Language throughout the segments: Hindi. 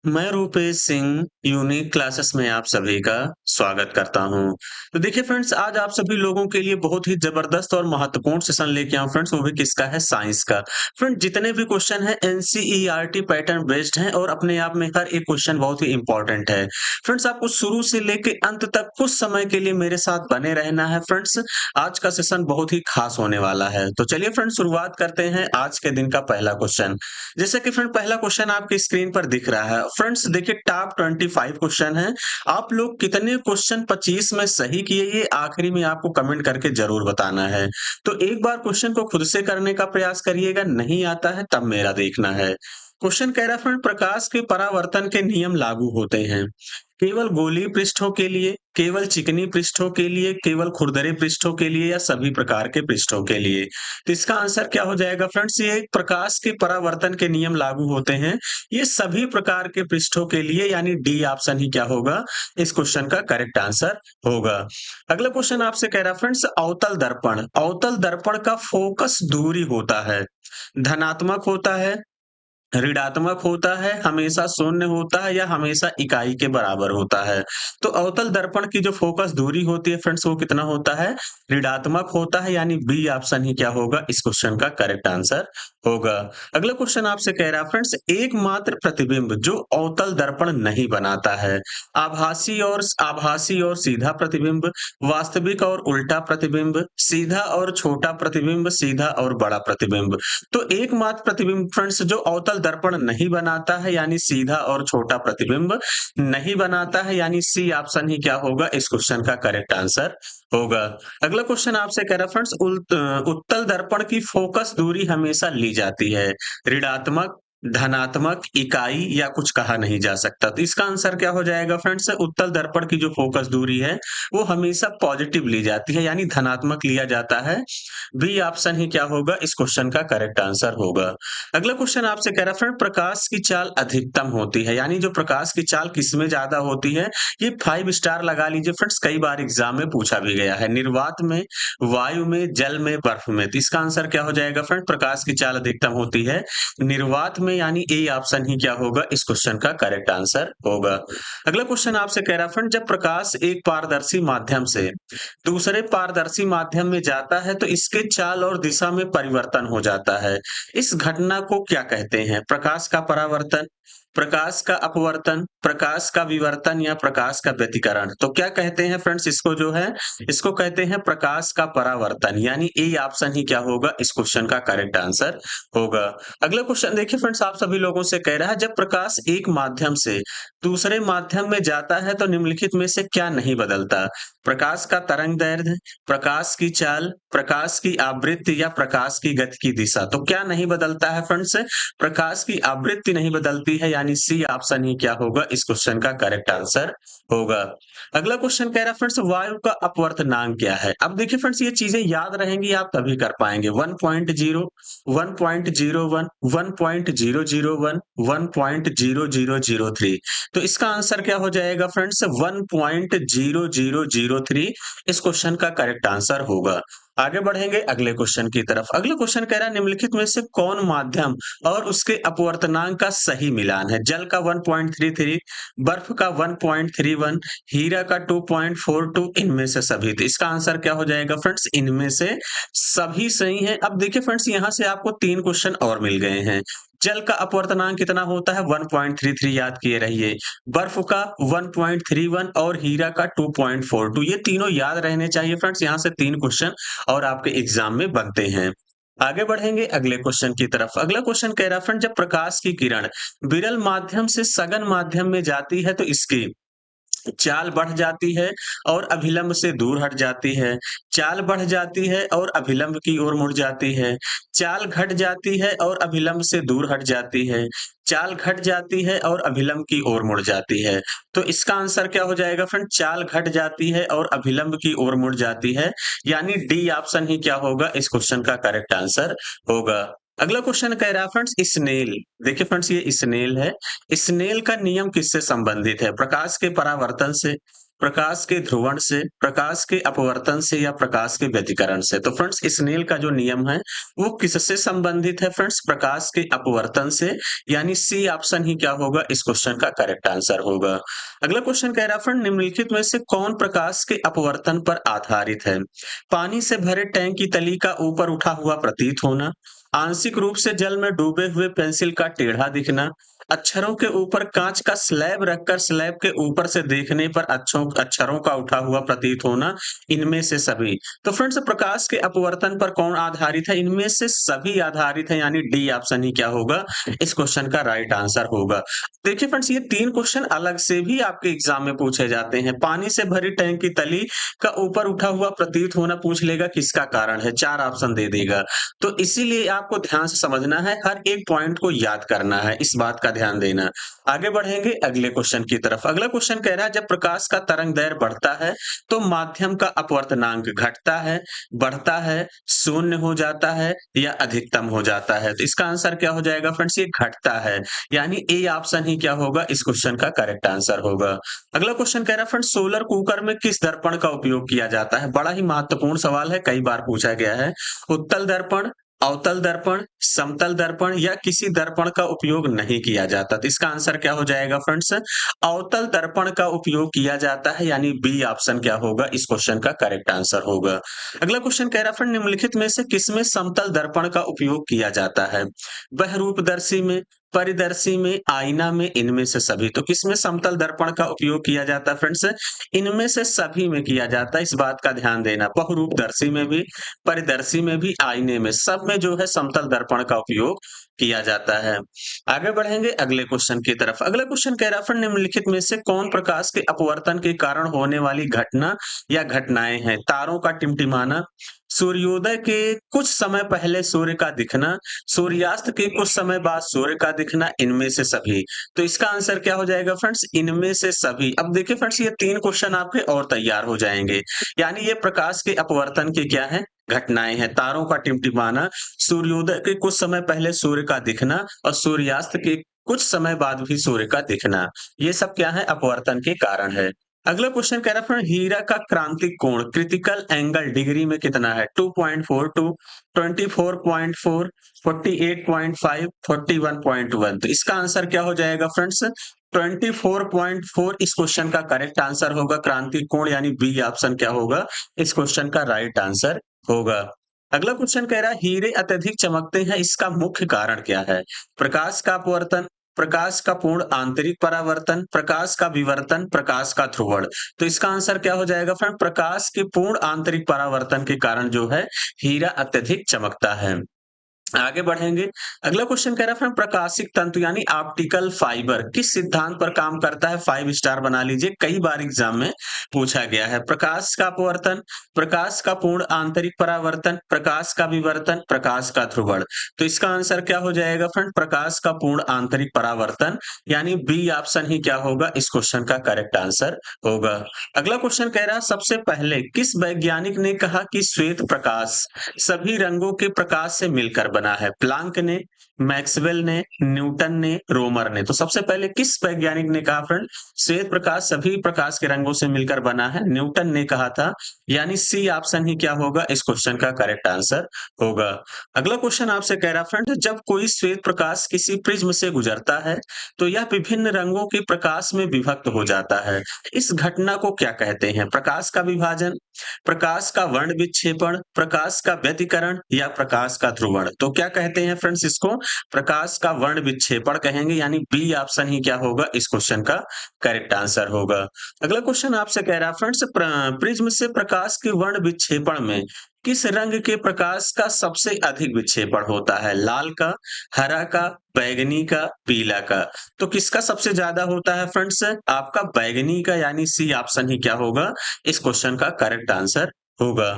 मैं रूपेश सिंह यूनिक क्लासेस में आप सभी का स्वागत करता हूं। तो देखिए फ्रेंड्स, आज आप सभी लोगों के लिए बहुत ही जबरदस्त और महत्वपूर्ण सेशन लेके आया हूं फ्रेंड्स, वो भी किसका है? साइंस का। फ्रेंड, जितने भी क्वेश्चन हैं एनसीईआरटी पैटर्न बेस्ड हैं और अपने आप में हर एक क्वेश्चन बहुत ही इंपॉर्टेंट है। फ्रेंड्स, आपको शुरू से लेके अंत तक कुछ समय के लिए मेरे साथ बने रहना है फ्रेंड्स। आज का सेशन बहुत ही खास होने वाला है। तो चलिए फ्रेंड्स, शुरुआत करते हैं आज के दिन का पहला क्वेश्चन। जैसे कि फ्रेंड, पहला क्वेश्चन आपकी स्क्रीन पर दिख रहा है। फ्रेंड्स देखिए, टॉप 25 क्वेश्चन है। आप लोग कितने क्वेश्चन 25 में सही किए, ये आखिरी में आपको कमेंट करके जरूर बताना है। तो एक बार क्वेश्चन को खुद से करने का प्रयास करिएगा, नहीं आता है तब मेरा देखना है। क्वेश्चन कह रहा है फ्रेंड, प्रकाश के परावर्तन के नियम लागू होते हैं केवल गोलीय पृष्ठों के लिए, केवल चिकनी पृष्ठों के लिए, केवल खुरदरे पृष्ठों के लिए या सभी प्रकार के पृष्ठों के लिए। तो इसका आंसर क्या हो जाएगा फ्रेंड्स? ये प्रकाश के परावर्तन के नियम लागू होते हैं, ये सभी प्रकार के पृष्ठों के लिए, यानी डी ऑप्शन ही क्या होगा इस क्वेश्चन का करेक्ट आंसर होगा। अगला क्वेश्चन आपसे कह रहा है फ्रेंड्स, अवतल दर्पण, अवतल दर्पण का फोकस दूरी होता है, धनात्मक होता है, ऋणात्मक होता है, हमेशा शून्य होता है या हमेशा इकाई के बराबर होता है। तो अवतल दर्पण की जो फोकस दूरी होती है फ्रेंड्स, वो कितना होता है? ऋणात्मक होता है, यानी बी ऑप्शन ही क्या होगा इस क्वेश्चन का करेक्ट आंसर होगा। अगला क्वेश्चन आपसे कह रहा है फ्रेंड्स, एकमात्र प्रतिबिंब जो अवतल दर्पण नहीं बनाता है, आभासी और सीधा प्रतिबिंब, वास्तविक और उल्टा प्रतिबिंब, सीधा और छोटा प्रतिबिंब, सीधा और बड़ा प्रतिबिंब। तो एकमात्र प्रतिबिंब फ्रेंड्स जो अवतल दर्पण नहीं बनाता है, यानी सीधा और छोटा प्रतिबिंब नहीं बनाता है, यानी सी ऑप्शन ही क्या होगा इस क्वेश्चन का करेक्ट आंसर होगा। अगला क्वेश्चन आपसे कह रहा है फ्रेंड्स, उत्तल दर्पण की फोकस दूरी हमेशा ली जाती है ऋणात्मक, धनात्मक, इकाई या कुछ कहा नहीं जा सकता। तो इसका आंसर क्या हो जाएगा फ्रेंड्स? उत्तल दर्पण की जो फोकस दूरी है वो हमेशा पॉजिटिव ली जाती है, यानी धनात्मक लिया जाता है। बी ऑप्शन ही क्या होगा इस क्वेश्चन का करेक्ट आंसर होगा। अगला क्वेश्चन आपसे कह रहा है फ्रेंड, प्रकाश की चाल अधिकतम होती है, यानी जो प्रकाश की चाल किसमें ज्यादा होती है? ये 5 स्टार लगा लीजिए फ्रेंड्स, कई बार एग्जाम में पूछा भी गया है। निर्वात में, वायु में, जल में, बर्फ में। तो इसका आंसर क्या हो जाएगा फ्रेंड? प्रकाश की चाल अधिकतम होती है निर्वात में, यानी ए ऑप्शन ही क्या होगा इस क्वेश्चन का करेक्ट आंसर होगा। अगला क्वेश्चन आपसे कह रहा है फ्रेंड, जब प्रकाश एक पारदर्शी माध्यम से दूसरे पारदर्शी माध्यम में जाता है तो इसके चाल और दिशा में परिवर्तन हो जाता है। इस घटना को क्या कहते हैं? प्रकाश का परावर्तन, प्रकाश का अपवर्तन, प्रकाश का विवर्तन या प्रकाश का व्यतिकरण। तो क्या कहते हैं फ्रेंड्स इसको? जो है इसको कहते हैं प्रकाश का परावर्तन, यानी ए ऑप्शन ही क्या होगा इस क्वेश्चन का करेक्ट आंसर होगा। अगला क्वेश्चन देखिए फ्रेंड्स, आप सभी लोगों से कह रहा है, जब प्रकाश एक माध्यम से दूसरे माध्यम में जाता है तो निम्नलिखित में से क्या नहीं बदलता? प्रकाश का तरंग दैर्ध्य, प्रकाश की चाल, प्रकाश की आवृत्ति या प्रकाश की गति की दिशा। तो क्या नहीं बदलता है फ्रेंड्स? प्रकाश की आवृत्ति नहीं बदलती है, यानी सी ऑप्शन ही क्या होगा इस क्वेश्चन का करेक्ट आंसर होगा। अगला क्वेश्चन कह रहा है फ्रेंड्स, वायु का अपवर्तनांक क्या है? अब देखिए फ्रेंड्स, ये चीजें याद रहेंगी आप तभी कर पाएंगे। 1.0, 1.01, 1.001, 1.0003। तो इसका आंसर क्या हो जाएगा फ्रेंड्स? 1.0003 इस क्वेश्चन का करेक्ट आंसर होगा। आगे बढ़ेंगे अगले क्वेश्चन की तरफ। अगले क्वेश्चन कह रहा है, निम्नलिखित में से कौन माध्यम और उसके अपवर्तनांक का सही मिलान है? जल का 1.33, बर्फ का 1.31, हीरा का 2.42, इनमें से सभी। तो इसका आंसर क्या हो जाएगा फ्रेंड्स? इनमें से सभी सही है। अब देखिए फ्रेंड्स, यहाँ से आपको 3 क्वेश्चन और मिल गए हैं। जल का अपवर्तनांक कितना होता है? 1.33 याद किए रहिए, बर्फ का 1.31 और हीरा का 2.42। ये तीनों याद रहने चाहिए फ्रेंड्स। यहाँ से 3 क्वेश्चन और आपके एग्जाम में बनते हैं। आगे बढ़ेंगे अगले क्वेश्चन की तरफ। अगला क्वेश्चन कह रहा है फ्रेंड, जब प्रकाश की किरण विरल माध्यम से सघन माध्यम में जाती है तो इसकी चाल बढ़ जाती है और अभिलंब से दूर हट जाती है, चाल बढ़ जाती है और अभिलंब की ओर मुड़ जाती है, चाल घट जाती है और अभिलंब से दूर हट जाती है, चाल घट जाती है और अभिलंब की ओर मुड़ जाती है। तो इसका आंसर क्या हो जाएगा फ्रेंड? चाल घट जाती है और अभिलंब की ओर मुड़ जाती है, यानी डी ऑप्शन ही क्या होगा इस क्वेश्चन का करेक्ट आंसर होगा। अगला क्वेश्चन कह रहा है फ्रेंड्स स्नेल। देखिए फ्रेंड्स ये स्नेल है। स्नेल का नियम किससे संबंधित है? प्रकाश के परावर्तन से, प्रकाश के ध्रुवण से, प्रकाश के अपवर्तन से या प्रकाश के व्यतिकरण से? तो फ्रेंड्स स्नेल का जो नियम है वो किससे संबंधित है फ्रेंड्स? प्रकाश के अपवर्तन से, यानी सी ऑप्शन ही क्या होगा इस क्वेश्चन का करेक्ट आंसर होगा। अगला क्वेश्चन कह रहा है फ्रेंड निम्नलिखित में से कौन प्रकाश के अपवर्तन पर आधारित है? पानी से भरे टैंक की तली का ऊपर उठा हुआ प्रतीत होना, आंशिक रूप से जल में डूबे हुए पेंसिल का टेढ़ा दिखना, अक्षरों के ऊपर कांच का स्लैब रखकर स्लैब के ऊपर से देखने पर अक्षरों का उठा हुआ प्रतीत होना, इनमें से सभी। तो फ्रेंड्स प्रकाश के अपवर्तन पर कौन आधारित है? इनमें से सभी आधारित है, यानी डी ऑप्शन ही क्या होगा इस क्वेश्चन का राइट आंसर होगा। देखिए फ्रेंड्स ये 3 क्वेश्चन अलग से भी आपके एग्जाम में पूछे जाते हैं। पानी से भरी टैंक की तली का ऊपर उठा हुआ प्रतीत होना पूछ लेगा, किसका कारण है? 4 ऑप्शन दे देगा। तो इसीलिए आपको ध्यान से समझना है, हर एक पॉइंट को याद करना है, इस बात का ध्यान देना। आगे बढ़ेंगे अगले क्वेश्चन की तरफ। अगला क्वेश्चन कह रहा है जब प्रकाश का तरंग दैर्घ्य बढ़ता है तो माध्यम का अपवर्तनांक घटता है, बढ़ता है, शून्य हो जाता है या अधिकतम हो जाता है? तो इसका आंसर क्या हो जाएगा फ्रेंड्स? ये घटता है, यानी ए ऑप्शन ही क्या होगा इस क्वेश्चन का करेक्ट आंसर होगा। अगला क्वेश्चन कह रहा है फ्रेंड्स सोलर कुकर में किस दर्पण का उपयोग किया जाता है? बड़ा ही महत्वपूर्ण सवाल है, कई बार पूछा गया है। उत्तल दर्पण, अवतल दर्पण, समतल दर्पण या किसी दर्पण का उपयोग नहीं किया जाता? तो इसका आंसर क्या हो जाएगा फ्रेंड्स? अवतल दर्पण का उपयोग किया जाता है, यानी बी ऑप्शन क्या होगा इस क्वेश्चन का करेक्ट आंसर होगा। अगला क्वेश्चन कह रहा है फ्रेंड निम्नलिखित में से किसमें समतल दर्पण का उपयोग किया जाता है? बहरूपदर्शी में, परिदर्शी में, आईना में, इनमें से सभी। तो किसमें समतल दर्पण का उपयोग किया जाता है फ्रेंड्स? इनमें से सभी में किया जाता है, इस बात का ध्यान देना। बहुरूपदर्शी में भी, परिदर्शी में भी, आईने में, सब में जो है समतल दर्पण का उपयोग किया जाता है। आगे बढ़ेंगे अगले क्वेश्चन की तरफ। अगला क्वेश्चन कह रहा है फ्रेंड निम्नलिखित में से कौन प्रकाश के अपवर्तन के कारण होने वाली घटना या घटनाएं हैं? तारों का टिमटिमाना, सूर्योदय के कुछ समय पहले सूर्य का दिखना, सूर्यास्त के कुछ समय बाद सूर्य का दिखना, इनमें से सभी। तो इसका आंसर क्या हो जाएगा फ्रेंड्स? इनमें से सभी। अब देखिए फ्रेंड्स ये 3 क्वेश्चन आपके और तैयार हो जाएंगे, यानी ये प्रकाश के अपवर्तन के क्या है? घटनाएं हैं। तारों का टिमटिमाना, सूर्योदय के कुछ समय पहले सूर्य का दिखना और सूर्यास्त के कुछ समय बाद भी सूर्य का दिखना, ये सब क्या है? अपवर्तन के कारण है। अगला क्वेश्चन कह रहा है फ्रेंड हीरा का क्रांतिक कोण क्रिटिकल एंगल डिग्री में कितना है? 2.42, 24.4, 48.5, 41.1। तो इसका आंसर क्या हो जाएगा फ्रेंड्स? 24.4 इस क्वेश्चन का करेक्ट आंसर होगा। क्रांतिक कोण यानी बी ऑप्शन क्या होगा इस क्वेश्चन का राइट आंसर होगा। अगला क्वेश्चन कह रहा है हीरे अत्यधिक चमकते हैं, इसका मुख्य कारण क्या है? प्रकाश का अपवर्तन, प्रकाश का पूर्ण आंतरिक परावर्तन, प्रकाश का विवर्तन, प्रकाश का ध्रुवण। तो इसका आंसर क्या हो जाएगा फ्रेंड? प्रकाश के पूर्ण आंतरिक परावर्तन के कारण जो है हीरा अत्यधिक चमकता है। आगे बढ़ेंगे। अगला क्वेश्चन कह रहा है फ्रेंड प्रकाशिक तंतु यानी ऑप्टिकल फाइबर किस सिद्धांत पर काम करता है? 5 स्टार बना लीजिए, कई बार एग्जाम में पूछा गया है। प्रकाश का अपवर्तन, प्रकाश का पूर्ण आंतरिक परावर्तन, प्रकाश का विवर्तन, प्रकाश का ध्रुवण। तो इसका आंसर क्या हो जाएगा फ्रेंड? प्रकाश का पूर्ण आंतरिक परावर्तन, यानी बी ऑप्शन ही क्या होगा इस क्वेश्चन का करेक्ट आंसर होगा। अगला क्वेश्चन कह रहा है सबसे पहले किस वैज्ञानिक ने कहा कि श्वेत प्रकाश सभी रंगों के प्रकाश से मिलकर बना है? प्लांक ने, मैक्सवेल ने, न्यूटन ने, रोमर ने। तो सबसे पहले किस वैज्ञानिक ने कहा फ्रेंड श्वेत प्रकाश सभी प्रकाश के रंगों से मिलकर बना है? न्यूटन ने कहा था, यानी सी ऑप्शन ही क्या होगा इस क्वेश्चन का करेक्ट आंसर होगा। अगला क्वेश्चन आपसे कह रहा फ्रेंड जब कोई श्वेत प्रकाश किसी प्रिज्म से गुजरता है तो यह विभिन्न रंगों के प्रकाश में विभक्त हो जाता है। इस घटना को क्या कहते हैं? प्रकाश का विभाजन, प्रकाश का वर्ण विक्षेपण, प्रकाश का व्यतिकरण या प्रकाश का ध्रुवण। तो क्या कहते हैं फ्रेंड्स इसको? प्रकाश का वर्ण विक्षेपण कहेंगे, यानी बी ऑप्शन ही क्या होगा इस क्वेश्चन का करेक्ट आंसर होगा। अगला क्वेश्चन आपसे कह रहा है फ्रेंड्स प्रिज्म से प्रकाश के वर्ण विक्षेपण में किस रंग के प्रकाश का सबसे अधिक विक्षेपण होता है? लाल का, हरा का, बैंगनी का, पीला का। तो किसका सबसे ज्यादा होता है फ्रेंड्स? आपका बैंगनी का, यानी सी ऑप्शन ही क्या होगा इस क्वेश्चन का करेक्ट आंसर होगा।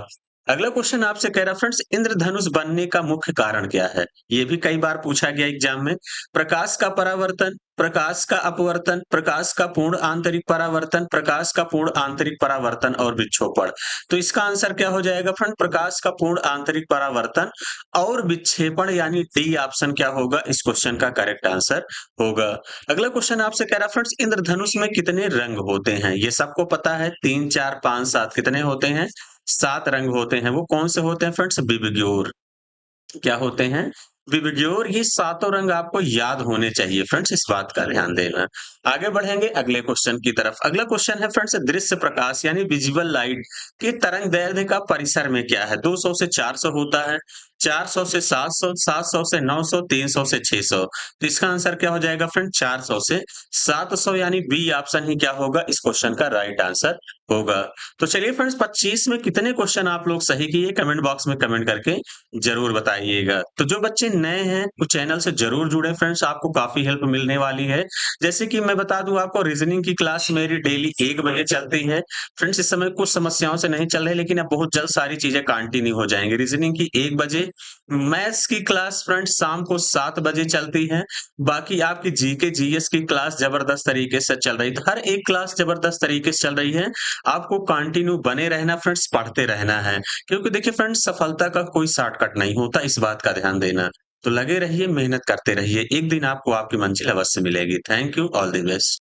अगला क्वेश्चन आपसे कह रहा फ्रेंड्स, इंद्रधनुष बनने का मुख्य कारण क्या है? ये भी कई बार पूछा गया एग्जाम में। प्रकाश का परावर्तन, प्रकाश का अपवर्तन, प्रकाश का पूर्ण आंतरिक परावर्तन, प्रकाश का पूर्ण आंतरिक परावर्तन और विक्षोपण। तो इसका आंसर क्या हो जाएगा फ्रेंड? प्रकाश का पूर्ण आंतरिक परावर्तन और विक्षेपण, यानी डी ऑप्शन क्या होगा इस क्वेश्चन का करेक्ट आंसर होगा। अगला क्वेश्चन आपसे कह रहा फ्रेंड्स, इंद्रधनुष में कितने रंग होते हैं? ये सबको पता है, 3, 4, 5, 7 कितने होते हैं? 7 रंग होते हैं। वो कौन से होते हैं फ्रेंड्स? विबग्योर। क्या होते हैं? विबग्योर। ये सातों रंग आपको याद होने चाहिए फ्रेंड्स, इस बात का ध्यान देना। आगे बढ़ेंगे अगले क्वेश्चन की तरफ। अगला क्वेश्चन है फ्रेंड्स, दृश्य प्रकाश यानी विजुअल लाइट की तरंग दैर्ध्य का परिसर में क्या है? 200 से 400 होता है, 400 से 700, 700 से 900, 300 से 600। तो इसका आंसर क्या हो जाएगा फ्रेंड? 400 से 700, यानी बी ऑप्शन ही क्या होगा इस क्वेश्चन का राइट आंसर होगा। तो चलिए फ्रेंड्स, 25 में कितने क्वेश्चन आप लोग सही किए कमेंट बॉक्स में कमेंट करके जरूर बताइएगा। तो जो बच्चे नए हैं वो चैनल से जरूर जुड़े फ्रेंड्स, आपको काफी हेल्प मिलने वाली है। जैसे कि मैं बता दूं आपको, रीजनिंग की क्लास मेरी डेली 1 बजे चलती है। फ्रेंड्स इस समय कुछ समस्याओं से नहीं चल रही, लेकिन अब बहुत जल्द सारी चीजें कंटिन्यू हो जाएंगी। रीजनिंग की 1 बजे, मैथ्स की क्लास फ्रेंड्स शाम को 7 बजे चलती है। बाकी आपकी जीके जीएस की क्लास जबरदस्त तरीके से चल रही है। हर एक क्लास जबरदस्त तरीके से चल रही है। आपको कंटिन्यू बने रहना फ्रेंड्स, पढ़ते रहना है। क्योंकि देखिए फ्रेंड्स, सफलता का कोई शॉर्टकट नहीं होता, इस बात का ध्यान देना। तो लगे रहिए, मेहनत करते रहिए, एक दिन आपको आपकी मंजिल अवश्य मिलेगी। Thank you, all the best.